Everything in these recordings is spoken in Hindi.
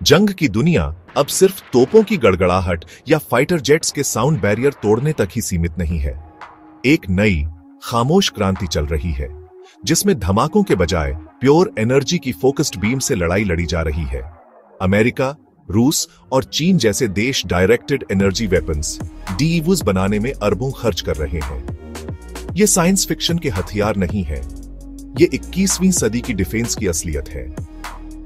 जंग की दुनिया अब सिर्फ तोपों की गड़गड़ाहट या फाइटर जेट्स के साउंड बैरियर तोड़ने तक ही सीमित नहीं है। एक नई खामोश क्रांति चल रही है जिसमें धमाकों के बजाय प्योर एनर्जी की फोकस्ड बीम से लड़ाई लड़ी जा रही है। अमेरिका, रूस और चीन जैसे देश डायरेक्टेड एनर्जी वेपन्स डीईवूज बनाने में अरबों खर्च कर रहे हैं। ये साइंस फिक्शन के हथियार नहीं है, ये 21वीं सदी की डिफेंस की असलियत है।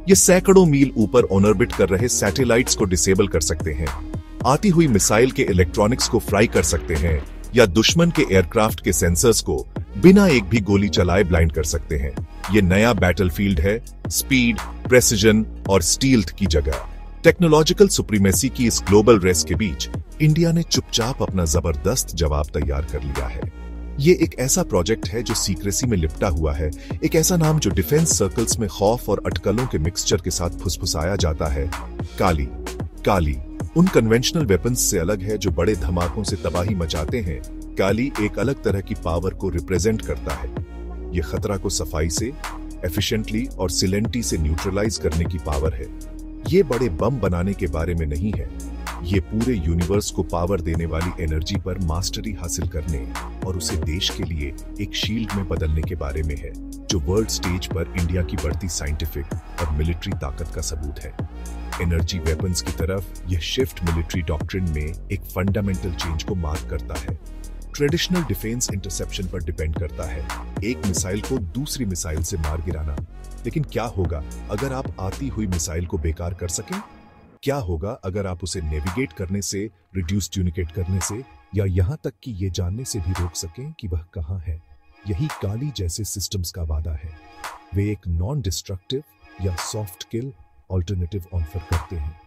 ये सैकड़ों मील ऊपर ऑर्बिट कर रहे सैटेलाइट्स को डिसेबल कर सकते हैं, आती हुई मिसाइल के इलेक्ट्रॉनिक्स को फ्राई कर सकते हैं या दुश्मन के एयरक्राफ्ट के सेंसर्स को बिना एक भी गोली चलाए ब्लाइंड कर सकते हैं। ये नया बैटलफील्ड है, स्पीड, प्रेसिजन और स्टील्थ की जगह। टेक्नोलॉजिकल सुप्रीमेसी की इस ग्लोबल रेस के बीच इंडिया ने चुपचाप अपना जबरदस्त जवाब तैयार कर लिया है। ये एक ऐसा प्रोजेक्ट है जो सीक्रेसी में लिपटा हुआ है, एक ऐसा नाम जो डिफेंस सर्कल्स में खौफ और अटकलों के मिक्सचर के साथ फुसफुसाया जाता है। काली। काली उन कन्वेंशनल वेपन्स से अलग है जो बड़े धमाकों से तबाही मचाते हैं। काली एक अलग तरह की पावर को रिप्रेजेंट करता है। ये खतरा को सफाई से, एफिशिएंटली और सिलेंटी से न्यूट्रलाइज करने की पावर है। ये बड़े बम बनाने के बारे में नहीं है, ये पूरे यूनिवर्स को पावर देने वाली एनर्जी पर मास्टरी हासिल करने और उसे देश के लिए एक शील्ड में बदलने के बारे में है, जो वर्ल्ड स्टेज पर इंडिया की बढ़ती साइंटिफिक और मिलिट्री ताकत का सबूत है। एनर्जी वेपन्स की तरफ यह शिफ्ट मिलिट्री डॉक्ट्रिन में एक फंडामेंटल चेंज को मार्क करता है। ट्रेडिशनल डिफेंस इंटरसेप्शन पर डिपेंड करता है, एक मिसाइल को दूसरी मिसाइल से मार गिराना। लेकिन क्या होगा अगर आप आती हुई मिसाइल को बेकार कर सकें? क्या होगा अगर आप उसे नेविगेट करने से, रिड्यूस ट्यूनिकेट करने से या यहां तक कि ये जानने से भी रोक सकें कि वह कहां है? यही काली जैसे सिस्टम्स का वादा है। वे एक नॉन डिस्ट्रक्टिव या सॉफ्ट किल ऑल्टरनेटिव ऑफर करते हैं।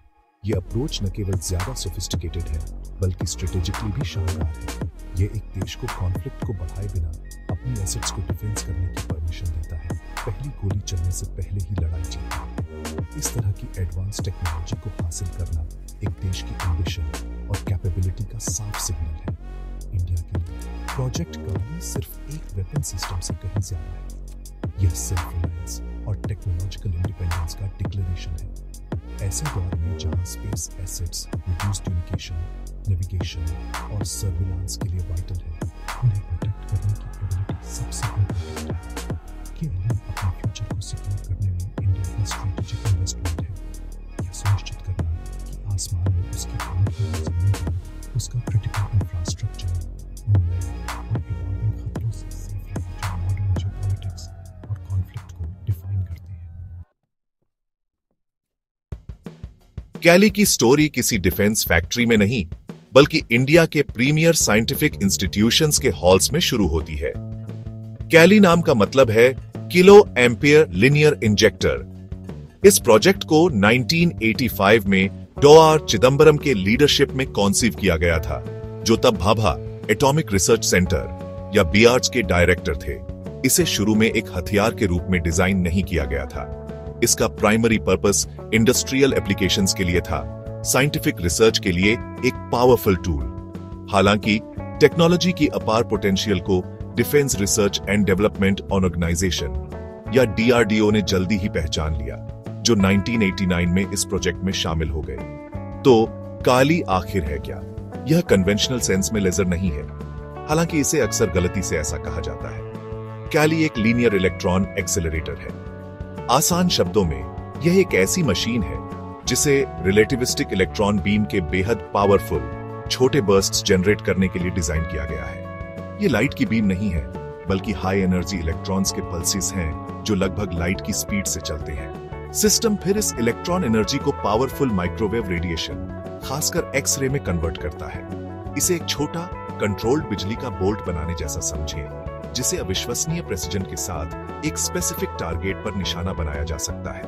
ये अप्रोच न केवल ज्यादा सोफिस्टिकेटेड है बल्कि स्ट्रेटेजिकली भी शानदार है। ये एक देश को कॉन्फ्लिक्ट को बढ़ाए बिना अपनी एसेट्स को डिफेंस करने की परमिशन देता है, पहली गोली चलने से पहले ही लड़ाई जीतता है। इस तरह की एडवांस टेक्नोलॉजी को हासिल करना एक देश की एम्बिशन और कैपेबिलिटी का साफ सिग्नल है। इंडिया के लिए प्रोजेक्ट काली सिर्फ एक वेपन सिस्टम से कहीं ज्यादा है। यह सेल्फ रिलायंस और टेक्नोलॉजिकल इंडिपेंडेंस का डिक्लेरेशन है। ऐसे दौर में जहां स्पेस एसेट्स, रिड्यूस ट्यूनिकेशन, नेविगेशन और सर्विलांस के लिए वाइटल है, उन्हें प्रोटेक्ट करने की एबिलिटी सबसे इम्पोर्टेंट है। कि एलियन अपने फ्यूचर को सिक्योर करने में इंडिया का स्ट्रेटेजिक इन्वेस्टमेंट है। यह सुनिश्चित करना कि आसमान में उसकी आने जमीन पर उसका क्रिटिकल इंफ्रास्ट्रक्चर उन नए और इवॉल्विंग खतरों से सेफ रहे जो मॉडर्न जियोपॉलिटिक्स और कॉन्फ्लिक्ट को डिफाइन करते हैं। कैली की स्टोरी किसी डिफेंस फैक्ट्री में नहीं बल्कि इंडिया के प्रीमियर साइंटिफिक इंस्टीट्यूशंस के हॉल्स में शुरू होती है। कैली नाम का मतलब है किलो एम्पियर लिनियर इंजेक्टर। इस प्रोजेक्ट को 1985 में डॉ. चिदंबरम के लीडरशिप में कॉन्सीव किया गया था, जो तब भाभा एटॉमिक रिसर्च सेंटर या बीआरएच के डायरेक्टर थे। इसे शुरू में एक हथियार के रूप में डिजाइन नहीं किया गया था। इसका प्राइमरी पर्पस इंडस्ट्रियल एप्लीकेशंस के लिए था, साइंटिफिक रिसर्च के लिए एक पावरफुल टूल। हालांकि टेक्नोलॉजी की अपार पोटेंशियल को defence research and development organisation या डीआरडीओ ने जल्दी ही पहचान लिया, जो 1989 में इस प्रोजेक्ट में शामिल हो गए। तो काली आखिर है क्या? यह कन्वेंशनल सेंस में लेजर नहीं है, हालांकि इसे अक्सर गलती से ऐसा कहा जाता है। काली एक लीनियर इलेक्ट्रॉन एक्सेलरेटर है। आसान शब्दों में यह एक ऐसी मशीन है जिसे रिलेटिविस्टिक इलेक्ट्रॉन बीम के बेहद पावरफुल छोटे बर्स्ट्स जनरेट करने के लिए डिजाइन किया गया है। ये लाइट की बीम नहीं है बल्कि हाई एनर्जी इलेक्ट्रॉन्स के पल्सेस हैं जो लगभग लाइट की स्पीड से चलते हैं। सिस्टम फिर इस इलेक्ट्रॉन एनर्जी को पावरफुल माइक्रोवेव रेडिएशन, खासकर एक्स-रे में कन्वर्ट करता है। इसे एक छोटा कंट्रोल्ड बिजली का बोल्ट बनाने जैसा समझें, जिसे अविश्वसनीय प्रेसिजन के साथ एक स्पेसिफिक टारगेट पर निशाना बनाया जा सकता है।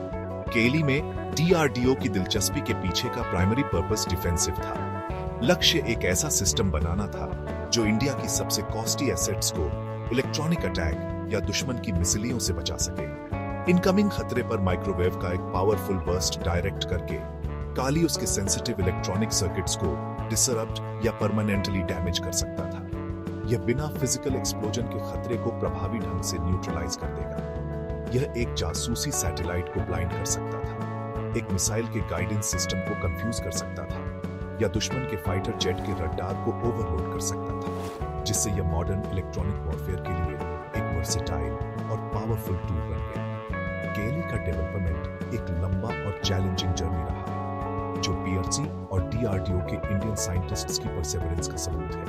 केली में डीआरडीओ की दिलचस्पी के पीछे का प्राइमरी पर्पस डिफेंसिव था। लक्ष्य एक ऐसा सिस्टम बनाना था जो इंडिया की सबसे कॉस्टली एसेट्स को इलेक्ट्रॉनिक अटैक या दुश्मन की मिसाइलों से बचा सके। इनकमिंग खतरे पर माइक्रोवेव का एक पावरफुल बर्स्ट डायरेक्ट करके काली उसके सेंसिटिव इलेक्ट्रॉनिक सर्किट्स को डिसरप्ट या परमानेंटली डैमेज कर सकता था। यह बिना फिजिकल एक्सप्लोजन के खतरे को प्रभावी ढंग से न्यूट्रलाइज कर देगा। यह एक जासूसी सैटेलाइट को ब्लाइंड कर सकता था। एक मिसाइल के गाइडेंस सिस्टम को कंफ्यूज कर सकता था या दुश्मन के फाइटर जेट के रडार को ओवरलोड कर सकता था, जिससे यह मॉडर्न इलेक्ट्रॉनिक वॉरफेयर के लिए एक वर्सेटाइल और पावरफुल टूल बन गया। केली का डेवलपमेंट एक लंबा और चैलेंजिंग जर्नी रहा, जो पीआरसी और डीआरडीओ के इंडियन साइंटिस्ट्स की परसेवरेंस का सबूत है।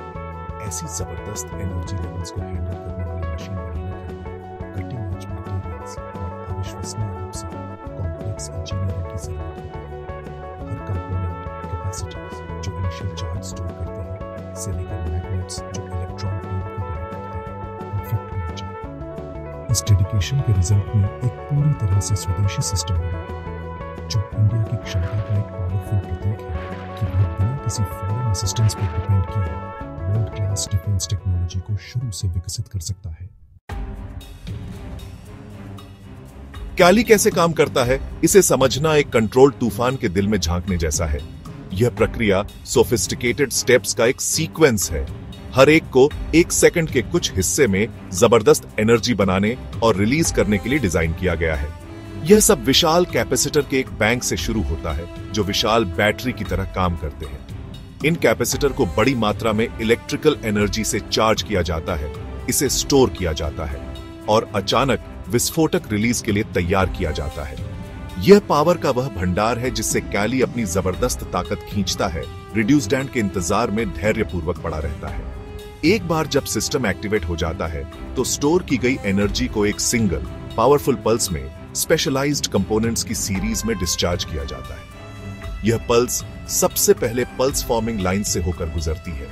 ऐसी जबरदस्त एनर्जी लेवल्स को हैंडल करने वाली मशीन बनाने के लिए कटिंग एज मटेरियल्स और अविश्वसनीय रूप से कॉम्प्लेक्स इंजीनियरिंग की जरूरत होती है। हर कंपोनेंट, कैपेसिटर्स जो इनिशियल चार्ज स्टोर करते हैं से लेकर मैग्नेट्स जो इलेक्ट्रॉन बीम को डायरेक्ट करते हैं, परफेक्ट होना चाहिए। इस डेडिकेशन के रिजल्ट में एक पूरी तरह से स्वदेशी सिस्टम बना, जो इंडिया की क्षमता का एक पावरफुल प्रतीक है कि वह बिना किसी फॉरेन असिस्टेंस पर डिपेंड किए वर्ल्ड क्लास डिफेंस टेक्नोलॉजी को शुरू से विकसित कर सकता है। कैली कैसे काम करता है, इसे समझना एक कंट्रोल्ड तूफान के दिल में झांकने जैसा है। यह प्रक्रिया सोफिस्टिकेटेड स्टेप्स का एक सीक्वेंस है, हर एक को एक सेकंड के कुछ हिस्से में जबरदस्त एनर्जी बनाने और रिलीज करने के लिए डिजाइन किया गया है। यह सब विशाल कैपेसिटर के एक बैंक से शुरू होता है, जो विशाल बैटरी की तरह काम करते हैं। इन कैपेसिटर को बड़ी मात्रा में इलेक्ट्रिकल एनर्जी से चार्ज किया जाता है, इसे स्टोर किया जाता है और अचानक विस्फोटक रिलीज के लिए तैयार किया जाता है। यह पावर का वह भंडार है जिससे कैली अपनी जबरदस्त ताकत खींचता है, रिड्यूस्ड के इंतजार में धैर्यपूर्वक पड़ा रहता है। एक बार जब सिस्टम एक्टिवेट हो जाता है तो स्टोर की गई एनर्जी को एक सिंगल पावरफुल पल्स में स्पेशलाइज्ड कंपोनेंट्स की सीरीज में डिस्चार्ज किया जाता है। यह पल्स सबसे पहले पल्स फॉर्मिंग लाइन से होकर गुजरती है,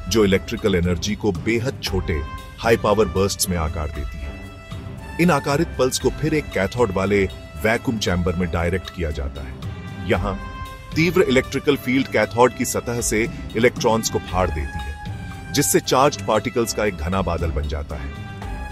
जो इलेक्ट्रिकल एनर्जी को बेहद छोटे हाई पावर बर्स्ट्स में आकार देती है। इन आकारित पल्स को फिर एक कैथोड वाले वैक्यूम चैम्बर में डायरेक्ट किया जाता है। यहां तीव्र इलेक्ट्रिकल फील्ड कैथोड की सतह से इलेक्ट्रॉन्स को फाड़ देती है, जिससे चार्ज्ड पार्टिकल्स का एक घना बादल बन जाता है।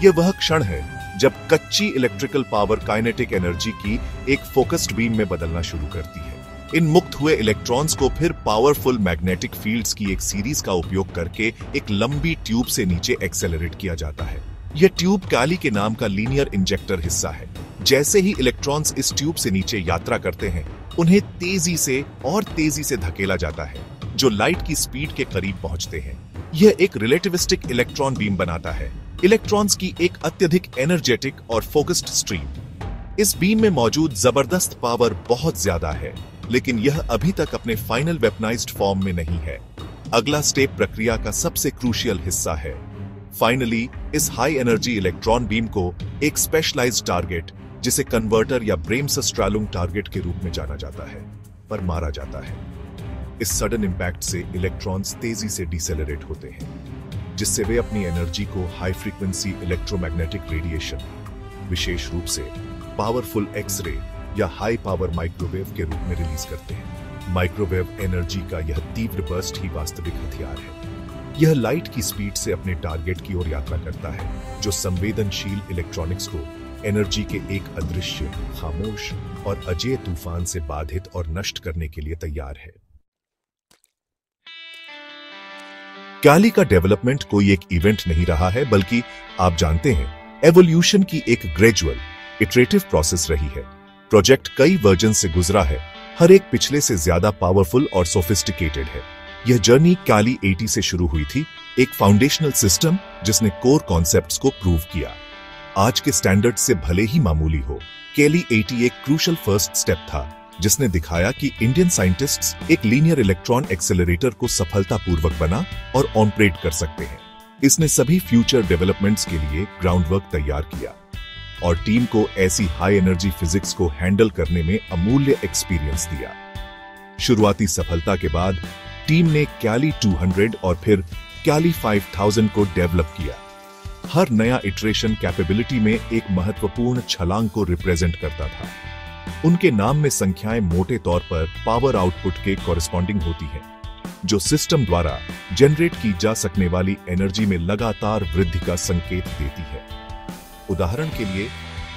यह वह क्षण है जब कच्ची इलेक्ट्रिकल पावर काइनेटिक एनर्जी की एक फोकस्ड बीम में बदलना शुरू करती है। इन मुक्त हुए इलेक्ट्रॉन्स को फिर पावरफुल मैग्नेटिक फील्ड्स की एक सीरीज का उपयोग करके एक लंबी ट्यूब से नीचे एक्सेलरेट किया जाता है। यह ट्यूब कैली के नाम का लीनियर इंजेक्टर हिस्सा है। जैसे ही इलेक्ट्रॉन्स इस ट्यूब से नीचे यात्रा करते हैं, उन्हें तेजी से धकेला जाता है, जो लाइट की स्पीड के करीब पहुंचते हैं। यह एक रिलेटिविस्टिक इलेक्ट्रॉन बीम बनाता है, इलेक्ट्रॉन्स की एक अत्यधिक एनर्जेटिक और फोकस्ड स्ट्रीम। इस बीम में मौजूद जबरदस्त पावर बहुत ज्यादा है, लेकिन यह अभी तक अपने फाइनल वेपनाइज्ड फॉर्म में नहीं है। अगला स्टेप प्रक्रिया का सबसे क्रूशियल हिस्सा है। फाइनली इस हाई एनर्जी इलेक्ट्रॉन बीम को एक स्पेशलाइज्ड टारगेट, जिसे कन्वर्टर या ब्रेमसस्ट्रालुंग टारगेट के रूप में जाना जाता है, पर मारा जाता है। इस सडन इंपैक्ट से इलेक्ट्रॉन्स तेजी से डिसेलरेट होते हैं, जिससे वे अपनी एनर्जी को हाई फ्रीक्वेंसी इलेक्ट्रोमैग्नेटिक रेडिएशन, विशेष रूप से पावरफुल एक्सरे या हाई पावर माइक्रोवेव के रूप में रिलीज करते हैं। माइक्रोवेव एनर्जी का यह तीव्र बर्स्ट ही वास्तविक हथियार है। यह लाइट की स्पीड से अपने टारगेट की ओर यात्रा करता है, जो संवेदनशील इलेक्ट्रॉनिक्स को एनर्जी के एक अदृश्य, खामोश और अजेय तूफान से बाधित और नष्ट करने के लिए तैयार है। कैली का डेवलपमेंट कोई एक इवेंट नहीं रहा है, बल्कि आप जानते हैं, एवोल्यूशन की एक ग्रेजुअल, इटरेटिव प्रोसेस रही है। प्रोजेक्ट कई वर्जन से गुजरा है, हर एक पिछले से ज्यादा पावरफुल और सोफिस्टिकेटेड है। यह जर्नी कैली 80 से शुरू हुई थी, एक फाउंडेशनल सिस्टम जिसने कोर कॉन्सेप्ट्स को प्रूव किया। आज के स्टैंडर्ड से भले ही मामूली हो, कैली 80 एक क्रूशल फर्स्ट स्टेप था, जिसने दिखाया कि इंडियन साइंटिस्ट्स एक लीनियर इलेक्ट्रॉन एक्सेलरेटर को सफलतापूर्वक बना और ऑपरेट कर सकते हैं। इसने सभी फ्यूचर डेवलपमेंट्स के लिए ग्राउंडवर्क तैयार किया और टीम को ऐसी हाई एनर्जी फिजिक्स को हैंडल करने में अमूल्य एक्सपीरियंस दिया। शुरुआती सफलता के बाद टीम ने कैली 200 और फिर कैली 5000 को डेवलप किया। हर नया इटरेशन कैपेबिलिटी में एक महत्वपूर्ण छलांग को रिप्रेजेंट करता था। उनके नाम में संख्याएं मोटे तौर पर पावर आउटपुट के कॉरेस्पॉन्डिंग होती हैं, जो सिस्टम द्वारा जनरेट की जा सकने वाली एनर्जी में लगातार वृद्धि का संकेत देती है। उदाहरण के लिए,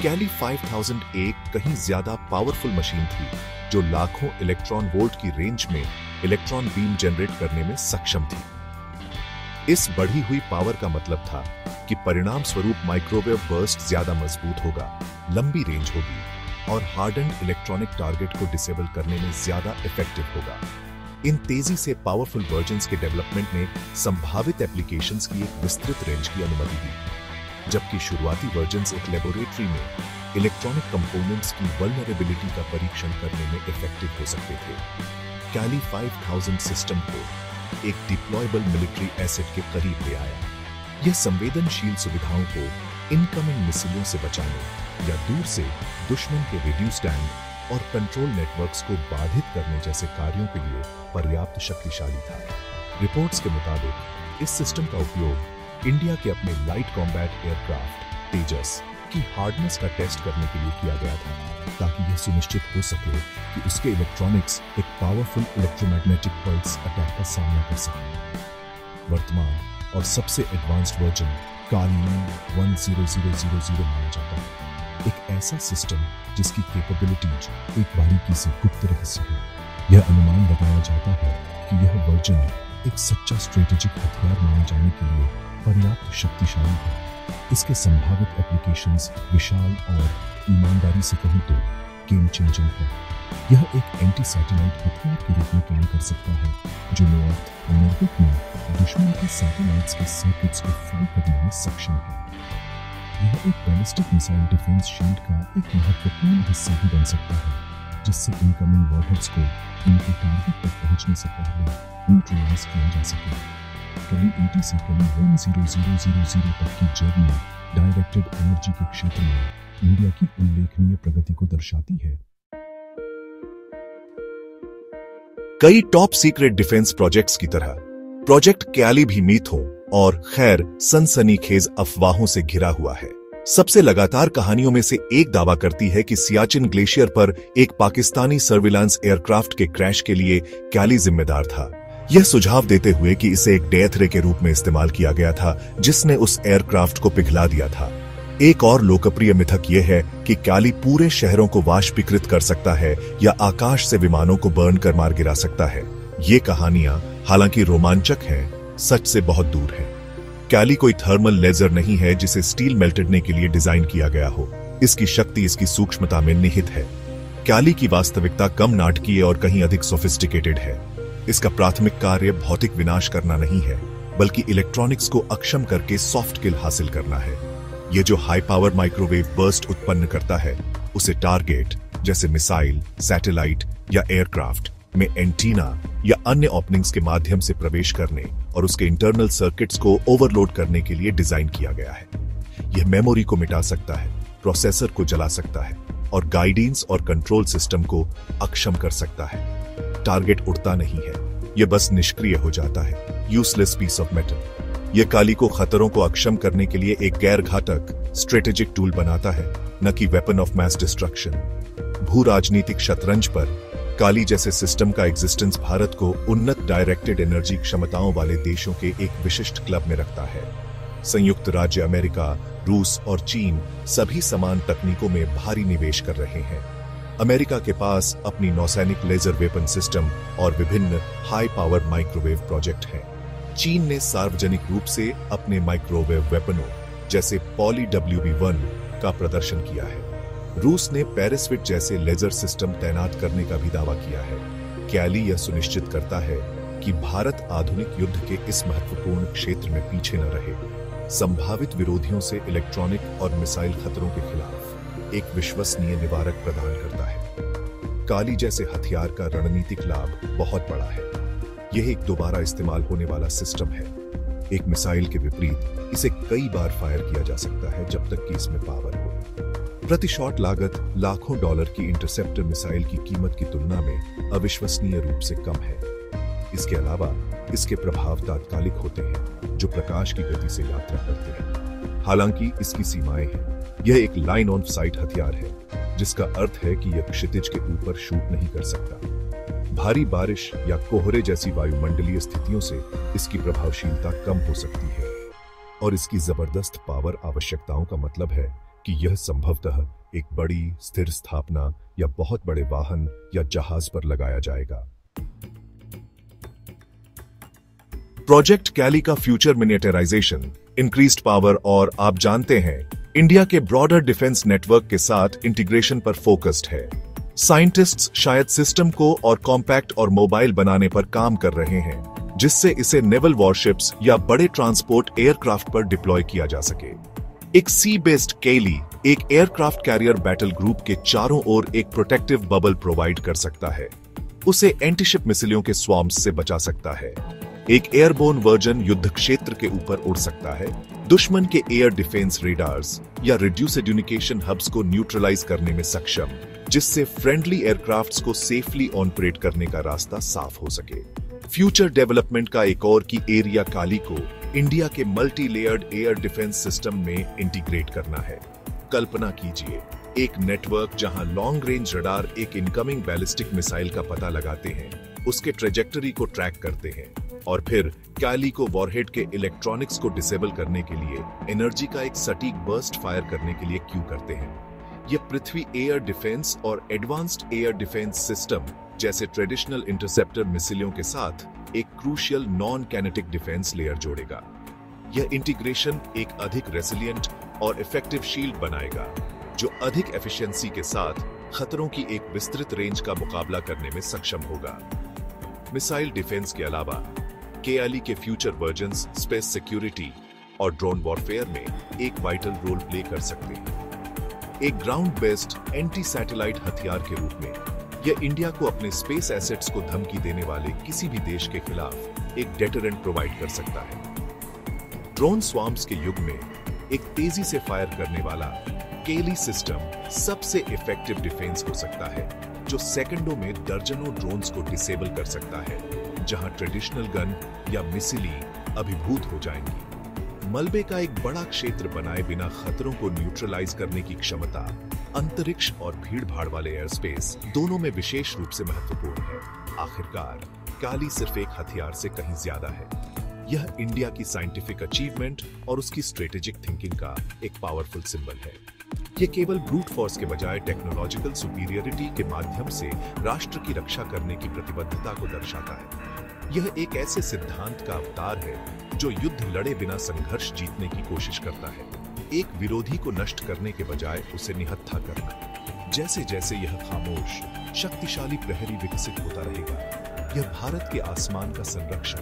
कैली 5000 एक कहीं ज्यादा पावरफुल मशीन थी, जो लाखों इलेक्ट्रॉन वोल्ट की रेंज में इलेक्ट्रॉन बीम जनरेट करने में सक्षम थी। इस बढ़ी हुई पावर का मतलब था कि परिणाम स्वरूप माइक्रोवेव बर्स्ट ज्यादा मजबूत होगा, लंबी रेंज होगी और हार्डन्ड इलेक्ट्रॉनिक टारगेट को डिसेबल करने में ज्यादा इफेक्टिव होगा। इन तेजी से पावरफुल वर्जन्स के डेवलपमेंट ने संभावित एप्लीकेशंस की एक विस्तृत रेंज की अनुमति दी, जबकि शुरुआती वर्जन्स एक लेबोरेटरी में इलेक्ट्रॉनिक कंपोनेंट्स की वल्नरेबिलिटी का परीक्षण करने में इफेक्टिव हो सकते थे। कैली 5000 सिस्टम को एक डिप्लॉयबल मिलिट्री एसेट के करीब ले आया। यह संवेदनशील सुविधाओं को इनकमिंग मिसाइलों से बचाने या दूर से दुश्मन के रेडियो स्टैंड और कंट्रोल नेटवर्क्स को बाधित करने जैसे कार्यों के लिए पर्याप्त शक्तिशाली था। रिपोर्ट्स के मुताबिक इस सिस्टम का उपयोग इंडिया के अपने लाइट कॉम्बैट एयरक्राफ्ट तेजस की हार्डनेस का टेस्ट करने के लिए किया गया था, ताकि यह सुनिश्चित हो सके कि उसके इलेक्ट्रॉनिक्स एक पावरफुल इलेक्ट्रोमैग्नेटिक पल्स अटैक का सामना कर सकें। वर्तमान और सबसे एडवांस्ड वर्जन काली 10000 माना जाता है, एक ऐसा सिस्टम जिसकी कैपेबिलिटीज एक बारीकी से गुप्त रहस्य है। यह अनुमान लगाया जाता है कि यह वर्जन एक सच्चा स्ट्रेटेजिक हथियार माने जाने के लिए पर्याप्त शक्तिशाली है। इसके संभावित एप्लीकेशंस विशाल और ईमानदारी से कहूं तो गेम चेंजिंग है। यह एक एंटी सैटेलाइट हथियार के रूप में काम कर सकता है, जो लो अर्थ ऑर्बिट में दुश्मन के सैटेलाइट्स के सर्किट्स को फाइट करने में सक्षम है। यह एक बैलिस्टिक मिसाइल डिफेंस शील्ड का एक महत्वपूर्ण हिस्सा भी बन सकता है, जिससे इनकमिंग वॉरहेड्स को उनके टारगेट तक पहुंचने से पहले न्यूट्रलाइज किया जा सके। कैली 80 से कैली 10000 तक की जर्नी डायरेक्टेड एनर्जी के क्षेत्र में इंडिया की उल्लेखनीय प्रगति को दर्शाती है। कई टॉप सीक्रेट डिफेंस प्रोजेक्ट्स की तरह प्रोजेक्ट कैली भी मीथों और खैर सनसनीखेज अफवाहों से घिरा हुआ है। सबसे लगातार कहानियों में से एक दावा करती है कि सियाचिन ग्लेशियर पर एक पाकिस्तानी सर्विलांस एयरक्राफ्ट के क्रैश के लिए कैली जिम्मेदार था। यह सुझाव देते हुए कि इसे एक डेथ रे के रूप में इस्तेमाल किया गया था, जिसने उस एयरक्राफ्ट को पिघला दिया था। एक और लोकप्रिय मिथक यह है कि कैली पूरे शहरों को वाष्पीकृत कर सकता है या आकाश से विमानों को बर्न कर मार गिरा सकता है। ये कहानियां हालांकि रोमांचक हैं, सच से बहुत दूर है। कैली कोई थर्मल लेजर नहीं है जिसे स्टील मेल्टने के लिए डिजाइन किया गया हो। इसकी शक्ति इसकी सूक्ष्मता में निहित है। कैली की वास्तविकता कम नाटकीय और कहीं अधिक सोफिस्टिकेटेड है। इसका प्राथमिक कार्य भौतिक विनाश करना नहीं है, बल्कि इलेक्ट्रॉनिक्स को अक्षम करके सॉफ्ट किल हासिल करना है। यह जो हाई पावर माइक्रोवेव बर्स्ट उत्पन्न करता है, उसे टारगेट जैसे मिसाइल, सैटेलाइट या एयरक्राफ्ट में एंटीना या अन्य ओपनिंग्स के माध्यम से प्रवेश करने और उसके इंटरनल सर्किट्स को ओवरलोड करने के लिए डिजाइन किया गया है। यह मेमोरी को मिटा सकता है, प्रोसेसर को जला सकता है और गाइडेंस और कंट्रोल सिस्टम को अक्षम कर सकता है। टारगेट उड़ता नहीं है, यह बस निष्क्रिय हो जाता है, यूजलेस पीस ऑफ मेटल। यह काली को खतरों को अक्षम करने के लिए एक गैर घातक स्ट्रेटेजिक टूल बनाता है, न कि वेपन ऑफ मैस डिस्ट्रक्शन। भू राजनीतिक शतरंज पर काली जैसे सिस्टम का एग्जिस्टेंस भारत को उन्नत डायरेक्टेड एनर्जी क्षमताओं वाले देशों के एक विशिष्ट क्लब में रखता है। संयुक्त राज्य अमेरिका, रूस और चीन सभी समान तकनीकों में भारी निवेश कर रहे हैं। अमेरिका के पास अपनी नौसैनिक लेजर वेपन सिस्टम और विभिन्न हाई पावर माइक्रोवेव प्रोजेक्ट हैं। चीन ने सार्वजनिक रूप से अपने माइक्रोवेव वेपनों जैसे पॉली WB1 का प्रदर्शन किया है। रूस ने पेरिसविट जैसे लेजर सिस्टम तैनात करने का भी दावा किया है। कैली यह सुनिश्चित करता है कि भारत आधुनिक युद्ध के इस महत्वपूर्ण क्षेत्र में पीछे न रहे। संभावित विरोधियों से इलेक्ट्रॉनिक और मिसाइल खतरों के खिलाफ एक विश्वसनीय निवारक प्रदान करता है। काली जैसे हथियार का रणनीतिक लाभ बहुत बड़ा है। यह एक दोबारा इस्तेमाल होने वाला सिस्टम है। एक मिसाइल के विपरीत इसे कई बार फायर किया जा सकता है जब तक कि इसमें पावर हो। प्रति शॉट लागत लाखों डॉलर की इंटरसेप्टर मिसाइल की कीमत की तुलना में अविश्वसनीय रूप से कम है। इसके अलावा इसके प्रभाव तात्कालिक होते हैं, जो प्रकाश की गति से यात्रा करते हैं। हालांकि इसकी सीमाएं हैं। यह एक लाइन ऑन साइट हथियार है, जिसका अर्थ है कि यह क्षितिज के ऊपर शूट नहीं कर सकता। भारी बारिश या कोहरे जैसी वायुमंडलीय स्थितियों से इसकी प्रभावशीलता कम हो सकती है, और इसकी जबरदस्त पावर आवश्यकताओं का मतलब है कि यह संभवतः एक बड़ी स्थिर स्थापना या बहुत बड़े वाहन या जहाज पर लगाया जाएगा। प्रोजेक्ट कैली का फ्यूचर मिनिएचराइजेशन, इंक्रीज्ड पावर और आप जानते हैं इंडिया के ब्रॉडर डिफेंस नेटवर्क के साथ इंटीग्रेशन पर फोकस्ड है। साइंटिस्ट्स शायद सिस्टम को और कॉम्पैक्ट और मोबाइल बनाने पर काम कर रहे हैं, जिससे इसे नेवल वॉरशिप्स या बड़े ट्रांसपोर्ट एयरक्राफ्ट पर डिप्लॉय किया जा सके। एक सी बेस्ड केली एक एयरक्राफ्ट कैरियर बैटल ग्रुप के चारों ओर एक प्रोटेक्टिव बबल प्रोवाइड कर सकता है, उसे एंटीशिप मिसाइलों के स्वॉर्म्स से बचा सकता है। एक एयरबोर्न वर्जन युद्ध क्षेत्र के ऊपर उड़ सकता है, दुश्मन के एयर डिफेंस रेडार्स या रिड्यूस्ड यूनिकेशन हब्स को न्यूट्रलाइज करने में सक्षम, जिससे फ्रेंडली एयरक्राफ्ट्स को सेफली ऑपरेट करने का रास्ता साफ हो सके। फ्यूचर डेवलपमेंट का एक और की एरिया काली को इंडिया के multi layered air defence system में इंटीग्रेट करना है। कल्पना कीजिए एक नेटवर्क जहां लॉन्ग रेंज रडार एक इनकमिंग बैलिस्टिक मिसाइल का पता लगाते हैं, उसके ट्रेजेक्टरी को ट्रैक करते हैं और फिर काली को वॉरहेड के इलेक्ट्रॉनिक्स को डिसेबल करने के लिए एनर्जी का एक सटीक बर्स्ट फायर करने के लिए क्यू करते हैं। यह पृथ्वी एयर डिफेंस और एडवांस्ड एयर डिफेंस सिस्टम जैसे ट्रेडिशनल इंटरसेप्टर मिसाइलों के साथ एक crucial non kinetic defence layer जोड़ेगा। यह इंटीग्रेशन एक अधिक रेसिलिएंट और इफेक्टिव शील्ड बनाएगा, जो अधिक एफिशिएंसी के साथ खतरों की एक विस्तृत रेंज का मुकाबला करने में सक्षम होगा। मिसाइल डिफेंस के अलावा केएलई के फ्यूचर वर्जन्स स्पेस सिक्योरिटी और ड्रोन वॉरफेयर में एक वाइटल रोल प्ले कर सकते हैं। एक ग्राउंड बेस्ड एंटी सैटेलाइट हथियार के रूप में यह इंडिया को अपने स्पेस एसेट्स को धमकी देने वाले किसी भी देश के खिलाफ एक डेटरेंट प्रोवाइड कर सकता है। ड्रोन स्वॉर्म्स के युग में एक तेजी से फायर करने वाला केली सिस्टम सबसे इफेक्टिव डिफेंस हो सकता है, जो सेकंडों में दर्जनों ड्रोन्स को डिसेबल कर सकता है, जहां ट्रेडिशनल गन या मिसाइल अभिभूत हो जाएंगी। मलबे का एक बड़ा क्षेत्र बनाए बिना खतरों को न्यूट्रलाइज करने की क्षमता अंतरिक्ष और भीड़-भाड़ वाले एयर स्पेस दोनों में विशेष रूप से महत्वपूर्ण है। आखिरकार काली सिर्फ एक हथियार से कहीं ज्यादा है। यह इंडिया की साइंटिफिक अचीवमेंट और उसकी स्ट्रेटेजिक थिंकिंग का एक पावरफुल सिंबल है। यह केवल ब्रूट फोर्स के बजाय टेक्नोलॉजिकल सुपीरियरिटी के माध्यम से राष्ट्र की रक्षा करने की प्रतिबद्धता को दर्शाता है। यह एक ऐसे सिद्धांत का अवतार है जो युद्ध लड़े बिना संघर्ष जीतने की कोशिश करता है, एक विरोधी को नष्ट करने के बजाय उसे निहत्था करना। जैसे जैसे यह खामोश शक्तिशाली प्रहरी विकसित होता रहेगा, यह भारत के आसमान का संरक्षण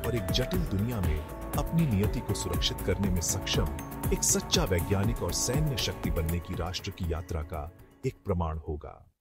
और एक जटिल दुनिया में अपनी नियति को सुरक्षित करने में सक्षम एक सच्चा वैज्ञानिक और सैन्य शक्ति बनने की राष्ट्र की यात्रा का एक प्रमाण होगा।